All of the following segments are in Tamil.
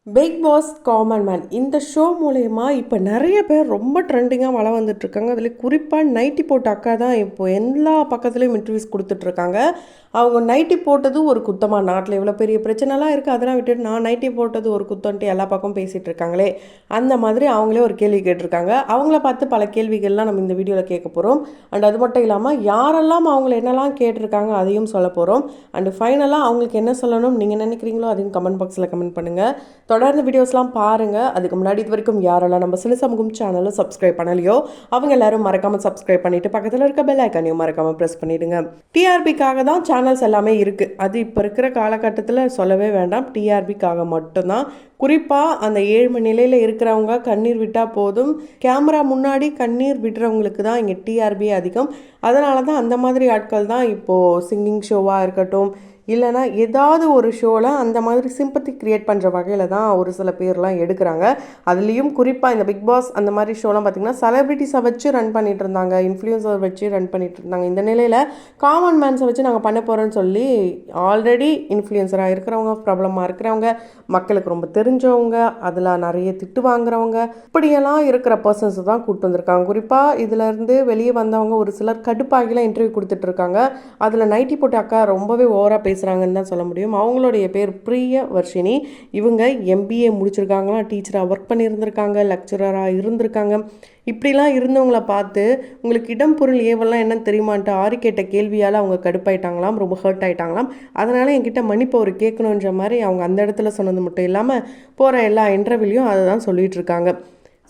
பிக் பாஸ் காமன் மேன் இந்த ஷோ மூலயமா இப்போ நிறைய பேர் ரொம்ப ட்ரெண்டிங்காக வள வந்துட்டுருக்காங்க. அதில் குறிப்பாக நைட்டி போட்ட அக்கா தான் இப்போ எல்லா பக்கத்துலேயும் இன்டர்வியூஸ் கொடுத்துட்ருக்காங்க. அவங்க நைட்டி போட்டது ஒரு குத்தமாக, நாட்டில் இவ்வளோ பெரிய பிரச்சனைலாம் இருக்குது, அதெல்லாம் விட்டுட்டு நான் நைட்டி போட்டது ஒரு குத்தம்ன்ட்டு எல்லா பக்கம் பேசிகிட்டு இருக்காங்களே, அந்த மாதிரி அவங்களே ஒரு கேள்வி கேட்டிருக்காங்க. அவங்கள பார்த்து பல கேள்விகள்லாம் நம்ம இந்த வீடியோவில் கேட்க போகிறோம். அண்ட் அது மட்டும் இல்லாமல் யாரெல்லாம் அவங்கள என்னெல்லாம் கேட்டிருக்காங்க அதையும் சொல்ல போகிறோம். அண்டு ஃபைனலாக அவங்களுக்கு என்ன சொல்லணும் நீங்கள் நினைக்கிறீங்களோ அதையும் கமெண்ட் பாக்ஸில் கமெண்ட் பண்ணுங்கள். தொடர்ந்து வீடியோஸ்லாம் பாருங்கள். அதுக்கு முன்னாடி இது வரைக்கும் யாரெல்லாம் நம்ம சில சமூகம் சேனலை சப்ஸ்கிரைப் பண்ணலையோ அவங்க எல்லாரும் மறக்காமல் சப்ஸ்கிரைப் பண்ணிவிட்டு பக்கத்தில் இருக்க பெல் ஐக்கானையும் மறக்காமல் ப்ரெஸ் பண்ணிவிடுங்க. டிஆர்பிக்காக தான் சேனல்ஸ் எல்லாமே இருக்குது. அது இப்போ இருக்கிற காலகட்டத்தில் சொல்லவே வேண்டாம், டிஆர்பிக்காக மட்டும்தான். குறிப்பாக அந்த 7 மணி நிலையில் இருக்கிறவங்க கண்ணீர் விட்டால் போதும், கேமரா முன்னாடி கண்ணீர் விடுறவங்களுக்கு தான் இங்கே டிஆர்பி அதிகம். அதனால தான் அந்த மாதிரி ஆட்கள் தான் இப்போது சிங்கிங் ஷோவாக இருக்கட்டும், இல்லைனா ஏதாவது ஒரு ஷோவில் அந்த மாதிரி சிம்பத்தி க்ரியேட் பண்ணுற வகையில் தான் ஒரு சில பேர்லாம் எடுக்கிறாங்க. அதுலேயும் குறிப்பாக இந்த பிக் பாஸ் அந்த மாதிரி ஷோலாம் பார்த்திங்கன்னா செலிப்ரிட்டிஸை வச்சு ரன் பண்ணிகிட்டு இருந்தாங்க, இன்ஃப்ளூயன்சர் வச்சு ரன் பண்ணிகிட்டு இருந்தாங்க. இந்த நிலையில் காமன் மேன்ஸை வச்சு நாங்கள் பண்ண போகிறோன்னு சொல்லி ஆல்ரெடி இன்ஃப்ளூயன்சராக இருக்கிறவங்க, ப்ராப்ளமாக இருக்கிறவங்க, மக்களுக்கு ரொம்ப தெரிஞ்சவங்க, அதில் நிறைய திட்டு வாங்குறவங்க, இப்படியெல்லாம் இருக்கிற பர்சன்ஸ் தான் கூப்பிட்டு வந்திருக்காங்க. குறிப்பாக இதிலேருந்து வெளியே வந்தவங்க ஒரு சிலர் கடுப்பாகிலாம் இன்டர்வியூ கொடுத்துட்ருக்காங்க. அதில் நைட்டி போட்ட அக்கா ரொம்பவே ஓவராக பேசுகிறாங்கன்னு தான் சொல்ல முடியும். அவங்களுடைய பேர் பிரியவர்ஷினி. இவங்க எம்பிஏ முடிச்சிருக்காங்களாம், டீச்சராக ஒர்க் பண்ணியிருந்திருக்காங்க, லெக்சரராக இருந்திருக்காங்க. இப்படிலாம் இருந்தவங்கள பார்த்து உங்களுக்கு இடம் பொருள் ஏவெல்லாம் என்னன்னு தெரியுமான்ட்டு ஆரி கேட்ட கேள்வியால் அவங்க கடுப்பாயிட்டாங்களாம், ரொம்ப ஹர்ட் ஆகிட்டாங்களாம். அதனால் என்கிட்ட மன்னிப்பு அவர் கேட்கணுன்ற மாதிரி அவங்க அந்த இடத்துல சொன்னது மட்டும் இல்லாமல் போகிற எல்லா இன்டர்வியூலையும் அதை தான் சொல்லிகிட்டு இருக்காங்க.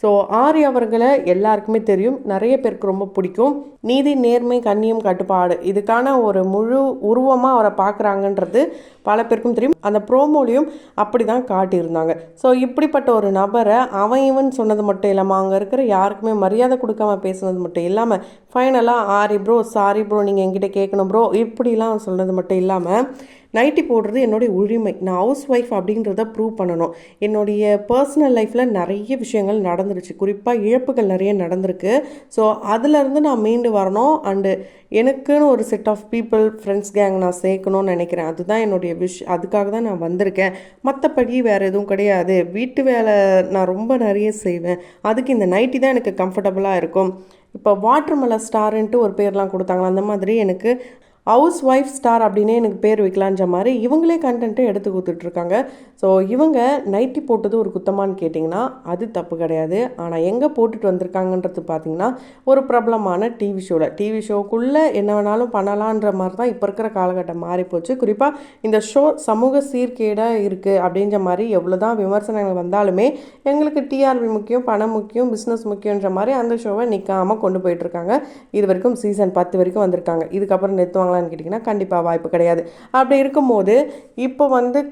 ஸோ ஆரி அவர்களை எல்லாருக்குமே தெரியும், நிறைய பேருக்கு ரொம்ப பிடிக்கும். நீதி, நேர்மை, கண்ணியம், கட்டுப்பாடு இதுக்கான ஒரு முழு உருவமாக அவரை பார்க்குறாங்கன்றது பல பேருக்கும் தெரியும். அந்த ப்ரோமோலையும் அப்படி தான் காட்டியிருந்தாங்க. ஸோ இப்படிப்பட்ட ஒரு நபரை அவன் இவன் சொன்னது மட்டும் இல்லாமல் அங்கே இருக்கிற யாருக்குமே மரியாதை கொடுக்காம பேசுனது மட்டும் இல்லாமல் ஃபைனலாக ஆரி ப்ரோ, சாரி ப்ரோ, நீங்கள் என்கிட்ட கேட்கணும் ப்ரோ, இப்படிலாம் சொன்னது மட்டும் இல்லாமல் நைட்டி போடுறது என்னுடைய உரிமை, நான் ஹவுஸ் ஒய்ஃப் அப்படின்றத ப்ரூவ் பண்ணணும், என்னுடைய பர்சனல் லைஃப்பில் நிறைய விஷயங்கள் நடந்துருச்சு, குறிப்பாக இழப்புகள் நிறைய நடந்திருக்கு, ஸோ அதிலேருந்து நான் மீண்டு வரணும், அண்டு எனக்குன்னு ஒரு set of people, friends gang நான் சேர்க்கணும்னு நினைக்கிறேன். அதுதான் என்னுடைய அதுக்காக தான் நான் வந்திருக்கேன், மற்றபடி வேறு எதுவும் கிடையாது. வீட்டு வேலை நான் ரொம்ப நிறைய செய்வேன், அதுக்கு இந்த நைட்டி தான் எனக்கு கம்ஃபர்டபுளாக இருக்கும். இப்போ வாட்டர்மெலன் ஸ்டாருன்ட்டு ஒரு பேர்லாம் கொடுத்தாங்களா, அந்த மாதிரி எனக்கு ஹவுஸ் ஒய்ஃப் ஸ்டார் அப்படின்னே எனக்கு பேர் வைக்கலான்ற மாதிரி இவங்களே கண்டென்ட்டை எடுத்து கொடுத்துட்ருக்காங்க. ஸோ இவங்க நைட்டி போட்டது ஒரு குத்தமானு கேட்டிங்கன்னா அது தப்பு கிடையாது. ஆனால் எங்கே போட்டுட்டு வந்திருக்காங்கன்றது பார்த்திங்கன்னா ஒரு பிரபலமான டிவி ஷோக்குள்ளே என்ன வேணாலும் பண்ணலான்ற மாதிரி தான் இப்போ இருக்கிற காலகட்டம் மாறிப்போச்சு. குறிப்பாக இந்த ஷோ சமூக சீர்கேடாக இருக்குது அப்படின்ற மாதிரி எவ்வளோ தான் விமர்சனங்கள் வந்தாலுமே எங்களுக்கு டிஆர்பி முக்கியம், பணம் முக்கியம், பிஸ்னஸ் முக்கியன்ற மாதிரி அந்த ஷோவை நிற்காமல் கொண்டு போயிட்டுருக்காங்க. இது வரைக்கும் சீசன் 10 வரைக்கும் வந்திருக்காங்க. இதுக்கப்புறம் நிறுத்துவாங்க கேட்டிங்கன்னா கண்டிப்பாக வாய்ப்பு கிடையாது. அப்படி இருக்கும்போது இப்போ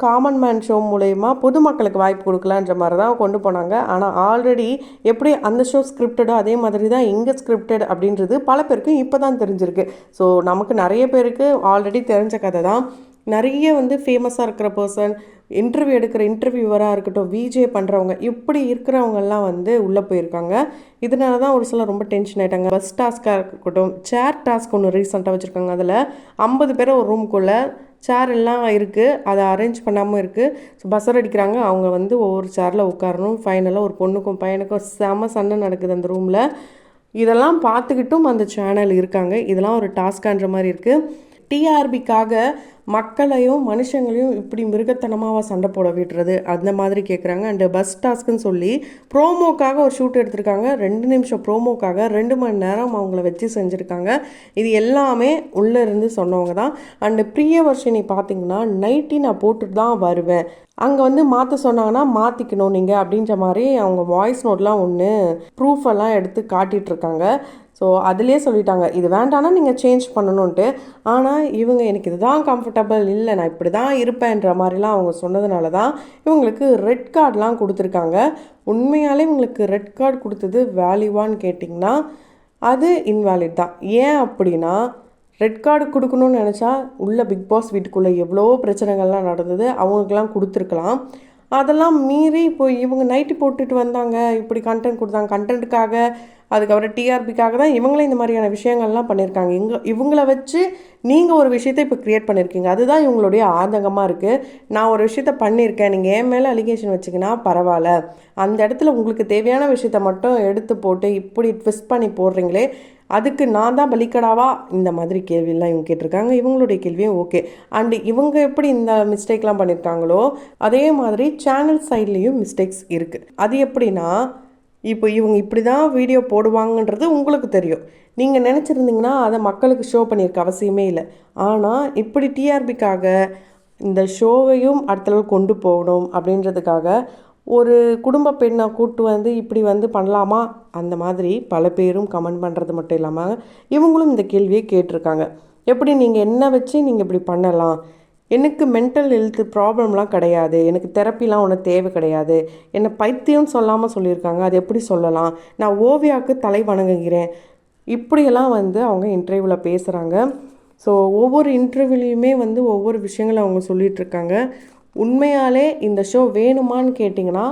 காமன் மேன் ஷோ மூலயமா பொதுமக்களுக்கு வாய்ப்பு கொடுக்கலான்ற மாதிரி தான் கொண்டு போனாங்க. ஆனால் ஆல்ரெடி எப்படி அந்த ஷோ ஸ்கிரிப்டடோ அதே மாதிரி தான் இங்கே ஸ்கிரிப்டட் அப்படின்றது பல பேருக்கும் இப்போ தான் தெரிஞ்சிருக்கு. ஸோ நமக்கு நிறைய பேருக்கு ஆல்ரெடி தெரிஞ்ச கதை தான். நிறைய ஃபேமஸாக இருக்கிற பர்சன், இன்டர்வியூ எடுக்கிற இன்டர்வியூவராக இருக்கட்டும், விஜே பண்ணுறவங்க, இப்படி இருக்கிறவங்கெல்லாம் உள்ளே போயிருக்காங்க. இதனால தான் ஒரு சிலர் ரொம்ப டென்ஷன் ஆகிட்டாங்க. பஸ் டாஸ்க்காக இருக்கட்டும், சேர் டாஸ்க் ஒன்று ரீசெண்டாக வச்சுருக்காங்க. அதில் 50 பேரை ஒரு ரூமுக்குள்ளே சேர் எல்லாம் இருக்குது, அதை அரேஞ்ச் பண்ணாமல் இருக்குது. ஸோ பஸ்ஸர் அடிக்கிறாங்க, அவங்க ஒவ்வொரு சேரில் உட்காரணும். ஃபைனலாக ஒரு பொண்ணுக்கும் பையனுக்கும் செம சண்டை நடக்குது அந்த ரூமில். இதெல்லாம் பார்த்துக்கிட்டும் அந்த சேனல் இருக்காங்க. இதெல்லாம் ஒரு டாஸ்கான்ற மாதிரி இருக்குது. டிஆர்பிக்காக மக்களையும் மனுஷங்களையும் இப்படி மிருகத்தனமாக சண்டை போட விடுறது அந்த மாதிரி கேட்குறாங்க. அண்டு பஸ் டாஸ்க்குன்னு சொல்லி ப்ரோமோக்காக ஒரு ஷூட் எடுத்திருக்காங்க. 2 நிமிஷம் ப்ரோமோக்காக 2 மணி நேரம் அவங்கள வச்சு செஞ்சுருக்காங்க. இது எல்லாமே உள்ளே இருந்து சொன்னவங்க தான். அண்டு பிரியவர்ஷினி பார்த்திங்கன்னா நைட்டி நான் போட்டுட்டு தான் வருவேன், அங்கே மாற்ற சொன்னாங்கன்னா மாற்றிக்கணும் நீங்கள் அப்படின்ற மாதிரி அவங்க வாய்ஸ் நோட்லாம் ஒன்று ப்ரூஃப் எல்லாம் எடுத்து காட்டிகிட்ருக்காங்க. ஸோ அதிலே சொல்லிட்டாங்க இது வேண்டானா நீங்கள் சேஞ்ச் பண்ணணுன்ட்டு. ஆனால் இவங்க எனக்கு இதுதான் கம்ஃபர்டபுள், இல்லை நான் இப்படி தான் இருப்பேன்ற மாதிரிலாம் அவங்க சொன்னதுனால தான் இவங்களுக்கு ரெட் கார்டெலாம் கொடுத்துருக்காங்க. உண்மையாலே இவங்களுக்கு ரெட் கார்டு கொடுத்தது வேல்யூவான்னு கேட்டிங்கன்னா அது இன்வேலிட் தான். ஏன் அப்படின்னா ரெட் கார்டு கொடுக்கணும்னு நினச்சா உள்ள பிக் பாஸ் வீட்டுக்குள்ளே எவ்வளோ பிரச்சனைகள்லாம் நடந்தது, அவங்களுக்கெல்லாம் கொடுத்துருக்கலாம். அதெல்லாம் மீறி இப்போ இவங்க நைட்டி போட்டுட்டு வந்தாங்க, இப்படி கண்டென்ட் கொடுத்தாங்க, கண்டென்ட்டுக்காக அதுக்கப்புறம் டிஆர்பிக்காக தான் இவங்களே இந்த மாதிரியான விஷயங்கள்லாம் பண்ணியிருக்காங்க. இவங்கள வச்சு நீங்கள் ஒரு விஷயத்தை இப்போ க்ரியேட் பண்ணியிருக்கீங்க. அதுதான் இவங்களுடைய ஆதங்கமாக இருக்குது. நான் ஒரு விஷயத்த பண்ணியிருக்கேன், நீங்கள் என் மேலே அலிகேஷன் வச்சிங்கன்னா பரவாயில்ல, அந்த இடத்துல உங்களுக்கு தேவையான விஷயத்த மட்டும் எடுத்து போட்டு இப்படி ட்விஸ்ட் பண்ணி போடுறீங்களே, அதுக்கு நான் தான் பலிக்கடாவா? இந்த மாதிரி கேள்வியெல்லாம் இவங்க கேட்டிருக்காங்க. இவங்களுடைய கேள்வியும் ஓகே. அண்டு இவங்க எப்படி இந்த மிஸ்டேக்லாம் பண்ணியிருக்காங்களோ அதே மாதிரி சேனல் சைட்லேயும் மிஸ்டேக்ஸ் இருக்குது. அது எப்படின்னா, இப்போ இவங்க இப்படி தான் வீடியோ போடுவாங்கன்றது உங்களுக்கு தெரியும். நீங்கள் நினச்சிருந்தீங்கன்னா அதை மக்களுக்கு ஷோ பண்ணியிருக்க அவசியமே இல்லை. ஆனால் இப்படி டிஆர்பிக்காக இந்த ஷோவையும் அடுத்தளவு கொண்டு போகணும் அப்படின்றதுக்காக ஒரு குடும்ப பெண்ணை கூட்டு வந்து இப்படி வந்து பண்ணலாமா, அந்த மாதிரி பல பேரும் கமெண்ட் பண்ணுறது மட்டும் இல்லாமல் இவங்களும் இந்த கேள்வியை கேட்டிருக்காங்க. எப்படி நீங்கள் என்ன வச்சு நீங்கள் இப்படி பண்ணலாம், எனக்கு மென்டல் ஹெல்த் ப்ராப்ளம்லாம் கிடையாது, எனக்கு தெரப்பிலாம் ஒன்றும் தேவை கிடையாது, என்னை பைத்தியம் சொல்லாமல் சொல்லியிருக்காங்க, அது எப்படி சொல்லலாம், நான் ஓவியாவுக்கு தலை வணங்குகிறேன், இப்படியெல்லாம் வந்து அவங்க இன்டர்வியூவில் பேசுகிறாங்க. ஸோ ஒவ்வொரு இன்டர்வியூலையுமே வந்து ஒவ்வொரு விஷயங்களை அவங்க சொல்லிகிட்ருக்காங்க. உண்மையாலே இந்த ஷோ வேணுமான்னு கேட்டிங்கன்னா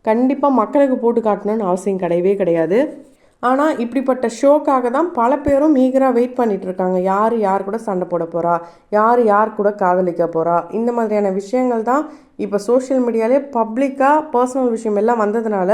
கண்டிப்பாக மக்களுக்கு போட்டு காட்டணும்னு அவசியம் கிடையவே கிடையாது. ஆனால் இப்படிப்பட்ட ஷோக்காக தான் பல பேரும் ஈகராக வெயிட் பண்ணிகிட்ருக்காங்க. யார் யார் கூட சண்டை போட போகிறா, யார் யார் கூட காதலிக்க போகிறா, இந்த மாதிரியான விஷயங்கள் தான் இப்போ சோஷியல் மீடியாலே பப்ளிக்காக பர்சனல் விஷயம் எல்லாம் வந்ததுனால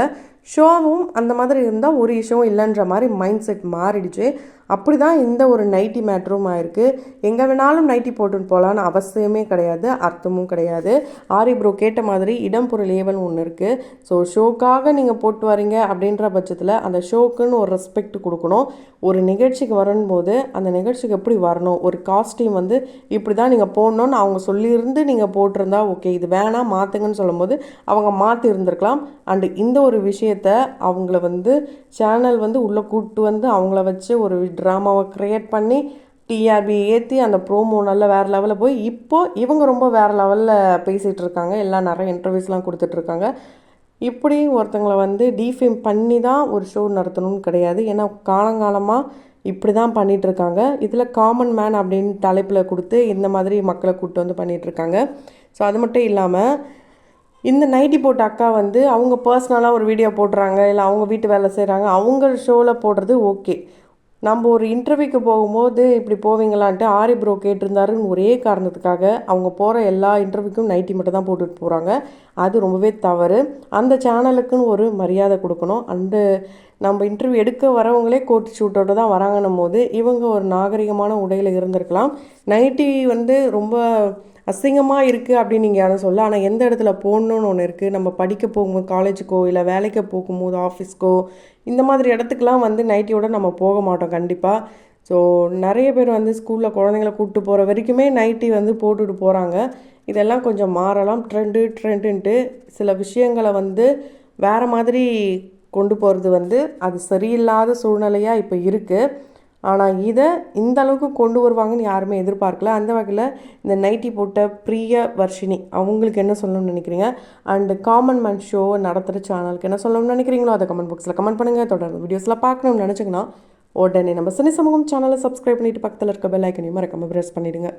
ஷோவும் அந்த மாதிரி இருந்தால் ஒரு இஷ்யூவும் இல்லைன்ற மாதிரி மைண்ட் செட் மாறிடுச்சு. அப்படி தான் இந்த ஒரு நைட்டி மேட்ரும் ஆயிருக்கு. எங்கே வேணாலும் நைட்டி போட்டுன்னு போகலான்னு அவசியமே கிடையாது, அர்த்தமும் கிடையாது. ஆரி ப்ரோ கேட்ட மாதிரி இடம் பொருள் ஏவல் ஒன்று இருக்குது. ஸோ ஷோக்காக நீங்கள் போட்டு வரீங்க அப்படின்ற பட்சத்தில் அந்த ஷோக்குன்னு ஒரு ரெஸ்பெக்ட் கொடுக்கணும். ஒரு நிகழ்ச்சிக்கு வரும்போது அந்த நிகழ்ச்சிக்கு எப்படி வரணும், ஒரு காஸ்டியூம் வந்து இப்படி தான் நீங்கள் போடணும்னு அவங்க சொல்லியிருந்து நீங்கள் போட்டிருந்தா ஓகே, இது வேணாம் மாற்றுங்கன்னு சொல்லும்போது அவங்க மாற்றி இருந்திருக்கலாம். அண்டு இந்த ஒரு விஷயத்தை அவங்கள வந்து சேனல் வந்து உள்ளே கூப்பிட்டு வந்து அவங்கள வச்சு ஒரு ட்ராமாவை க்ரியேட் பண்ணி டிஆர்பி ஏற்றி அந்த ப்ரோமோ நல்லா வேறு லெவலில் போய் இப்போது இவங்க ரொம்ப வேறு லெவலில் பேசிகிட்டு இருக்காங்க, எல்லாம் நிறைய இன்டர்வியூஸ்லாம் கொடுத்துட்ருக்காங்க. இப்படி ஒருத்தங்களை வந்து டிஃபேம் பண்ணி தான் ஒரு ஷோ நடத்தணும்னு கிடையாது. ஏன்னா காலங்காலமாக இப்படி தான் பண்ணிகிட்ருக்காங்க. இதில் காமன் மேன் அப்படின்னு தலைப்பில் கொடுத்து இந்த மாதிரி மக்களை கூப்பிட்டு வந்து பண்ணிகிட்ருக்காங்க. ஸோ அது மட்டும் இல்லாமல் இந்த நைட்டி போட்ட அக்கா வந்து அவங்க பர்சனலாக ஒரு வீடியோ போடுறாங்க, இல்லை அவங்க வீட்டு வேலை செய்கிறாங்க, அவங்க ஷோவில் போடுறது ஓகே. நம்ம ஒரு இன்டர்வியூக்கு போகும்போது இப்படி போவீங்களான்ட்டு ஆரி ப்ரோ கேட்டிருந்தாருன்னு ஒரே காரணத்துக்காக அவங்க போகிற எல்லா இன்டர்வியூக்கும் நைட்டி மட்டும் தான் போட்டுட்டு போகிறாங்க. அது ரொம்பவே தவறு. அந்த சேனலுக்குன்னு ஒரு மரியாதை கொடுக்கணும். அந்த நம்ம இன்டர்வியூ எடுக்க வரவங்களே கோட் ஷூட்டோட தான் வராங்கன்னும் போது இவங்க ஒரு நாகரிகமான உடையில் இருந்திருக்கலாம். நைட்டி வந்து ரொம்ப அசிங்கமாக இருக்குது அப்படின்னு நீங்கள் யாரும் சொல்ல. ஆனால் எந்த இடத்துல போடணுன்னு ஒன்று இருக்குது. நம்ம படிக்க போகும்போது காலேஜுக்கோ இல்லை வேலைக்கு போகும்போது ஆஃபீஸ்க்கோ இந்த மாதிரி இடத்துக்குலாம் வந்து நைட்டியோட நம்ம போக மாட்டோம் கண்டிப்பாக. ஸோ நிறைய பேர் வந்து ஸ்கூலில் குழந்தைங்கள கூப்பிட்டு போகிற வரைக்குமே நைட்டி வந்து போட்டுட்டு போகிறாங்க. இதெல்லாம் கொஞ்சம் மாறலாம். ட்ரெண்டுன்ட்டு சில விஷயங்களை வந்து வேறு மாதிரி கொண்டு போகிறது வந்து அது சரியில்லாத சூழ்நிலையாக இப்போ இருக்குது. ஆனால் இதை இந்த அளவுக்கு கொண்டு வருவாங்கன்னு யாருமே எதிர்பார்க்கல. அந்த வகையில் இந்த நைட்டி போட்ட பிரிய வர்ஷினி அவங்களுக்கு என்ன சொல்லணும்னு நினைக்கிறீங்க, அண்டு காமன் மேன் ஷோ நடத்துகிற சேனலுக்கு என்ன சொல்லணும்னு நினைக்கிறீங்களோ அதை கமெண்ட் பாக்ஸில் கமெண்ட் பண்ணுங்கள். தொடர்ந்து வீடியோஸில் பார்க்கணும்னு நினச்சிங்கன்னா உடனே நம்ம சினி சமூகம் சேனலை சப்ஸ்கிரைப் பண்ணிவிட்டு பக்கத்தில் இருக்க பெல் ஐக்கனையும் மறக்காமல் ப்ரெஸ் பண்ணிவிடுங்க.